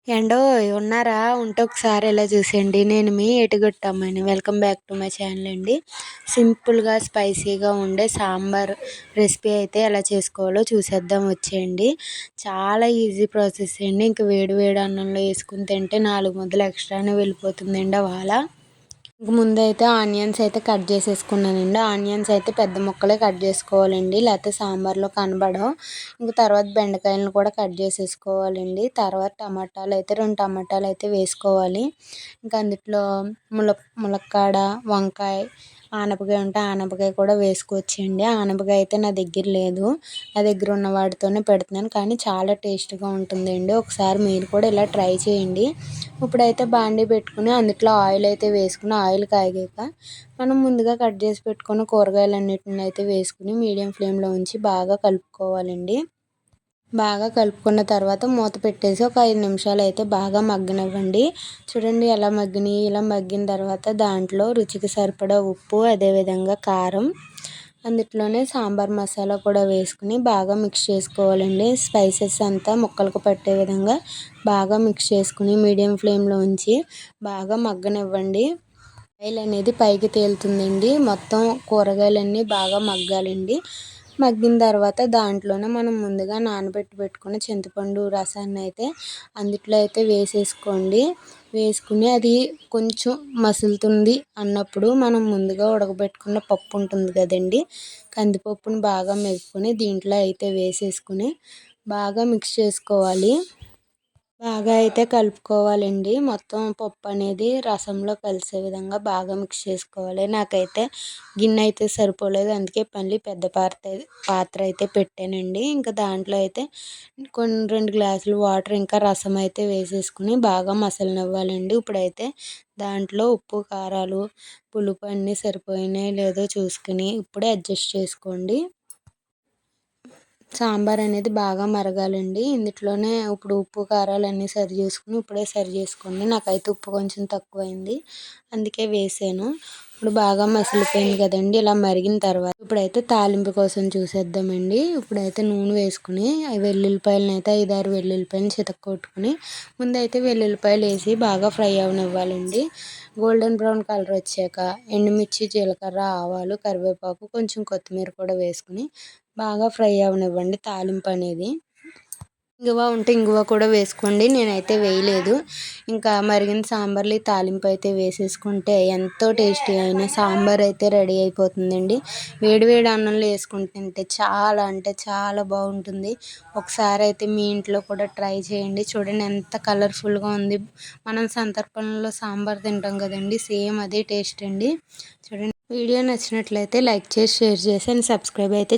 ఏండోయ్! ఉన్నారా? ఉంటే ఒకసారి ఇలా చూసేయండి. నేను మీ ఎటుగొట్టమ్మని. Welcome back to my channel అండి. సింపుల్‌గా, స్పైసీగా ఉండే సాంబార్ రెసిపీ అయితే ఎలా చేసుకోవాలో చూసేద్దాం వచ్చేయండి. చాలా ఈజీ ప్రాసెస్ అండి. ఇంక వేడి వేడి అన్నంలో వేసుకొని తింటే 4 ముద్దలు ఎక్స్ట్రానే వెళ్ళిపోతుందండి అవాళ. ఇంక ముందైతే ఆనియన్స్ అయితే కట్ చేసేసుకున్నానండి. ఆనియన్స్ అయితే పెద్ద ముక్కలే కట్ చేసుకోవాలండి, లేకపోతే సాంబార్లో కనబడవు. ఇంక తర్వాత బెండకాయలను కూడా కట్ చేసేసుకోవాలండి. తర్వాత టమాటాలు అయితే 2 టమాటాలు అయితే వేసుకోవాలి. ఇంకా అందులో ములక్కాడ, వంకాయ, ఆనపకాయ ఉంటే ఆనపకాయ కూడా వేసుకోవచ్చండి. ఆనపకాయ అయితే నా దగ్గర లేదు. నా దగ్గర ఉన్న వాటితోనే పెడుతున్నాను, కానీ చాలా టేస్ట్గా ఉంటుందండి. ఒకసారి మీరు కూడా ఇలా ట్రై చేయండి. ఇప్పుడైతే బాండీ పెట్టుకుని అందులో ఆయిల్ అయితే వేసుకుని, ఆయిల్ కాగాక మనం ముందుగా కట్ చేసి పెట్టుకున్న కూరగాయలన్నిటిని అయితే వేసుకుని మీడియం ఫ్లేమ్లో ఉంచి బాగా కలుపుకోవాలండి. బాగా కలుపుకున్న తర్వాత మూత పెట్టేసి ఒక 5 నిమిషాలు అయితే బాగా మగ్గనివ్వండి. చూడండి ఎలా మగ్గినాయి. ఇలా మగ్గిన తర్వాత దాంట్లో రుచికి సరిపడా ఉప్పు, అదేవిధంగా కారం, అందులోనే సాంబార్ మసాలా కూడా వేసుకుని బాగా మిక్స్ చేసుకోవాలండి. స్పైసెస్ అంతా ముక్కలకు పట్టే విధంగా బాగా మిక్స్ చేసుకుని మీడియం ఫ్లేమ్లో ఉంచి బాగా మగ్గనివ్వండి. ఆయిల్ అనేది పైకి తేలుతుందండి. మొత్తం కూరగాయలన్నీ బాగా మగ్గాలండి. మగ్గిన తర్వాత దాంట్లోనే మనం ముందుగా పెట్టుకున్న చింతపండు రసాన్ని అయితే అందులో అయితే వేసేసుకోండి. వేసుకుని అది కొంచెం మసులుతుంది అన్నప్పుడు మనం ముందుగా ఉడకబెట్టుకున్న పప్పు ఉంటుంది కదండి, కందిపప్పును బాగా మెదుపుకొని దీంట్లో అయితే వేసేసుకుని బాగా మిక్స్ చేసుకోవాలి. బాగా అయితే కలుపుకోవాలండి. మొత్తం పప్పు అనేది రసంలో కలిసే విధంగా బాగా మిక్స్ చేసుకోవాలి. నాకైతే గిన్నె అయితే సరిపోలేదు, అందుకే మళ్ళీ పెద్ద పాత్ర అయితే పెట్టానండి. ఇంకా దాంట్లో అయితే 2 గ్లాసులు వాటర్ ఇంకా రసం అయితే వేసేసుకుని బాగా మసలనివ్వాలండి. ఇప్పుడైతే దాంట్లో ఉప్పు, కారాలు, పులుపు అన్నీ సరిపోయినాయో లేదో చూసుకుని ఇప్పుడే అడ్జస్ట్ చేసుకోండి. సాంబార్ అనేది బాగా మరగాలండి. ఇందులోనే ఇప్పుడు ఉప్పు, కారాలు అన్నీ సరి చేసుకుని ఇప్పుడే సరి చేసుకోండి. నాకైతే ఉప్పు కొంచెం తక్కువైంది, అందుకే వేసాను. ఇప్పుడు బాగా మసిలిపోయింది కదండి. ఇలా మరిగిన తర్వాత ఇప్పుడైతే తాలింపు కోసం చూసేద్దామండి. ఇప్పుడైతే నూనె వేసుకుని వెల్లుల్లిపాయలను అయితే 5-6 వెల్లుల్లిపాయలను చితక్కొట్టుకుని ముందైతే వెల్లుల్లిపాయలు వేసి బాగా ఫ్రై అవనివ్వాలండి. గోల్డెన్ బ్రౌన్ కలర్ వచ్చాక ఎండుమిర్చి, జీలకర్ర, ఆవాలు, కరివేపాకు, కొంచెం కొత్తిమీర కూడా వేసుకుని బాగా ఫ్రై అవనివ్వండి. తాలింపు అనేది ఇంగువ ఉంటే ఇంగువ కూడా వేసుకోండి, నేనైతే వేయలేదు. ఇంకా మరిగిన సాంబార్లో ఈ తాలింపు అయితే వేసేసుకుంటే ఎంతో టేస్టీ అయిన సాంబార్ అయితే రెడీ అయిపోతుందండి. వేడి వేడి అన్నంలో వేసుకుని తింటే చాలా అంటే చాలా బాగుంటుంది. ఒకసారి అయితే మీ ఇంట్లో కూడా ట్రై చేయండి. చూడండి ఎంత కలర్ఫుల్గా ఉంది. మనం సంతర్పణలో సాంబార్ తింటాం కదండి, సేమ్ అదే టేస్ట్ అండి. చూడండి, వీడియో నచ్చినట్లయితే లైక్ చేసి, షేర్ చేసి అండ్ సబ్స్క్రైబ్ అయితే